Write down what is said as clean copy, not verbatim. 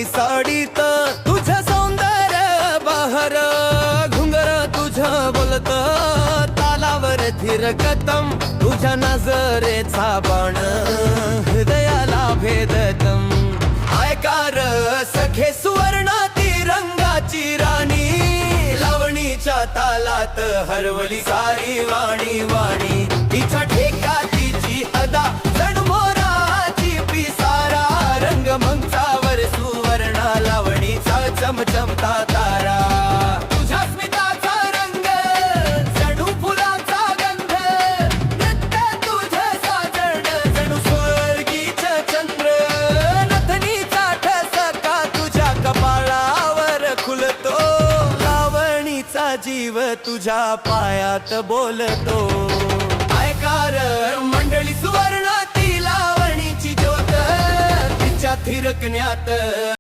काळी साडीत तुझं सौंदर्य बहर, घुंगर तुझं बोलत तालावर थिरकतम, तुझ्या नजरेचा बाण हृदयाला भेदतम. आयकार सखे सुवर्णाती रंगाची राणी, लावणीच्या तालात हरवली सारी वाणी वाणी. तिच्या ठेका तिची अदा जण मोराची पिसारा, रंग मंचावर सुवर्णा लावणीचा चमचमता तारा. तुझ्या स्मिताचा रंग जणू फुलांचा गंध, नृत्य तुझं साजण जणू स्वर्गीच चंद्र. नथनीचा ठसका तुझ्या कपाळावर खुलतो, लावणीचा जीव तुझ्या पायात बोलतो. आयकार मंडळी सुवर्णाती लावणीची ज्योत, तिच्या थिरकण्यात